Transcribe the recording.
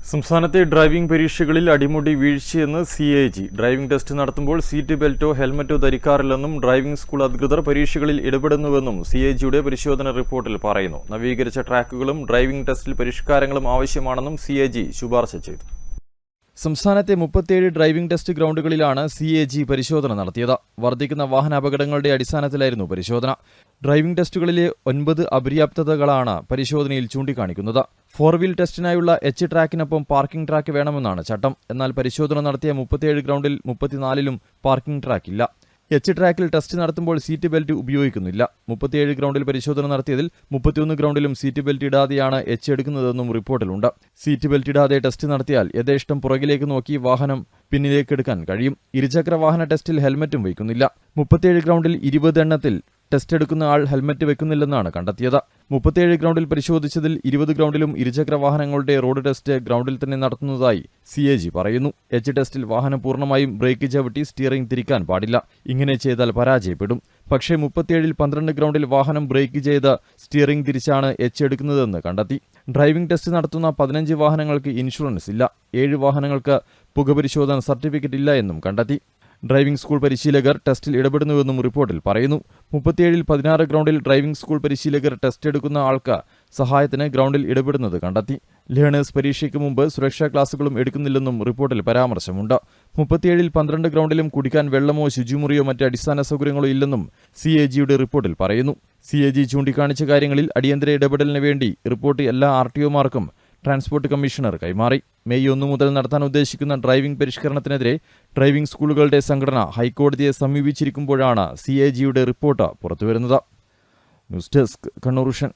സംസ്ഥാനത്തെ ഡ്രൈവിംഗ് പരീക്ഷകളിൽ അടിമുടി വീഴ്ചയെന്ന് CAG. ഡ്രൈവിംഗ് ടെസ്റ്റ് നടത്തുമ്പോൾ സീറ്റ് ബെൽറ്റോ ഹെൽമറ്റോ ധരിക്കാറില്ലെന്നും ഡ്രൈവിംഗ് സ്കൂൾ അധികൃതർ പരീക്ഷകളിൽ ഇടപെടുന്നുവെന്നും CAGയുടെ പരിശോധന റിപ്പോർട്ടിൽ പറയുന്നു. നവീകരിച്ച ട്രാക്കുകളും ഡ്രൈവിംഗ് ടെസ്റ്റിൽ പരിഷ്കാരങ്ങളും ആവശ്യമാണെന്നും CAG ശുപാർശ ചെയ്തു. സംസ്ഥാനത്തെ 37 ഡ്രൈവിംഗ് ടെസ്റ്റ് ഗ്രൗണ്ടുകളിലാണ് CAG പരിശോധന നടത്തിയത്. വർദ്ധിക്കുന്ന വാഹനാപകടങ്ങളുടെ അടിസ്ഥാനത്തിലായിരുന്നു പരിശോധന. ഡ്രൈവിംഗ് ടെസ്റ്റുകളിലെ 9 അപര്യാപ്തതകളാണ് പരിശോധനയിൽ ചൂണ്ടിക്കാണിക്കുന്നത്. 4 വീൽ ടെസ്റ്റിനായുള്ള ട്രാക്കിനൊപ്പം പാർക്കിംഗ് ട്രാക്ക് വേണമെന്നാണ് ചട്ടം. എന്നാൽ പരിശോധന നടത്തിയ 37 ഗ്രൗണ്ടിൽ 34ലും പാർക്കിംഗ് ട്രാക്ക് ഇല്ല. ട്രാക്കിൽ ടെസ്റ്റ് നടത്തുമ്പോൾ സീറ്റ് ബെൽറ്റ് ഉപയോഗിക്കുന്നില്ല. 37 ഗ്രൗണ്ടിൽ പരിശോധന നടത്തിയതിൽ 31 ഗ്രൗണ്ടിലും സീറ്റ് ബെൽറ്റ് ഇടാതെയാണ് എടുക്കുന്നതെന്നും റിപ്പോർട്ടിലുണ്ട്. സീറ്റ് ബെൽറ്റ് ഇടാതെ ടെസ്റ്റ് നടത്തിയാൽ യഥേഷ്ടം പുറകിലേക്ക് നോക്കി വാഹനം പിന്നിലേക്കെടുക്കാൻ കഴിയും. ഇരുചക്ര വാഹന ടെസ്റ്റിൽ ഹെൽമറ്റും വയ്ക്കുന്നില്ല. 37 ഗ്രൗണ്ടിൽ 20 എണ്ണത്തിൽ ടെസ്റ്റ് എടുക്കുന്ന ആൾ ഹെൽമറ്റ് വെക്കുന്നില്ലെന്നാണ് കണ്ടെത്തിയത്. 37 ഗ്രൗണ്ടിൽ പരിശോധിച്ചതിൽ 20 ഗ്രൗണ്ടിലും ഇരുചക്ര വാഹനങ്ങളുടെ റോഡ് ടെസ്റ്റ് ഗ്രൗണ്ടിൽ തന്നെ നടത്തുന്നതായി CAG പറയുന്നു. ടെസ്റ്റിൽ വാഹനം പൂർണ്ണമായും ബ്രേക്ക് ചവിട്ടി സ്റ്റിയറിംഗ് തിരിക്കാൻ പാടില്ല. ഇങ്ങനെ ചെയ്താൽ പരാജയപ്പെടും. പക്ഷേ 37ൽ 12 ഗ്രൗണ്ടിൽ വാഹനം ബ്രേക്ക് ചെയ്ത് സ്റ്റിയറിംഗ് തിരിച്ചാണ് എടുക്കുന്നതെന്ന് കണ്ടെത്തി. ഡ്രൈവിംഗ് ടെസ്റ്റ് നടത്തുന്ന 15 വാഹനങ്ങൾക്ക് ഇൻഷുറൻസ് ഇല്ല. 7 വാഹനങ്ങൾക്ക് പുകപരിശോധന സർട്ടിഫിക്കറ്റ് ഇല്ല എന്നും കണ്ടെത്തി. ഡ്രൈവിംഗ് സ്കൂൾ പരിശീലകർ ടെസ്റ്റിൽ ഇടപെടുന്നുവെന്നും റിപ്പോർട്ടിൽ പറയുന്നു. 37ൽ 16 ഗ്രൗണ്ടിൽ ഡ്രൈവിംഗ് സ്കൂൾ പരിശീലകർ ടെസ്റ്റ് എടുക്കുന്ന ആൾക്ക് സഹായത്തിന് ഗ്രൗണ്ടിൽ ഇടപെടുന്നത് കണ്ടെത്തി. ലേണേഴ്സ് പരീക്ഷയ്ക്ക് മുമ്പ് സുരക്ഷാ ക്ലാസുകളും എടുക്കുന്നില്ലെന്നും റിപ്പോർട്ടിൽ പരാമർശമുണ്ട്. 37ൽ 12 ഗ്രൗണ്ടിലും കുടിക്കാൻ വെള്ളമോ ശുചിമുറിയോ മറ്റ് അടിസ്ഥാന സൗകര്യങ്ങളോ ഇല്ലെന്നും CAGയുടെ റിപ്പോർട്ടിൽ പറയുന്നു. CAG ചൂണ്ടിക്കാണിച്ച കാര്യങ്ങളിൽ അടിയന്തര ഇടപെടലിന് വേണ്ടി റിപ്പോർട്ട് എല്ലാ RTOമാർക്കും ട്രാൻസ്പോർട്ട് കമ്മീഷണർ കൈമാറി. മെയ് 1 മുതൽ നടത്താൻ ഉദ്ദേശിക്കുന്ന ഡ്രൈവിംഗ് പരിഷ്കരണത്തിനെതിരെ ഡ്രൈവിംഗ് സ്കൂളുകളുടെ സംഘടന ഹൈക്കോടതിയെ സമീപിച്ചിരിക്കുമ്പോഴാണ് CAGയുടെ റിപ്പോർട്ട് പുറത്തുവരുന്നത്. News desk, Kannur vision.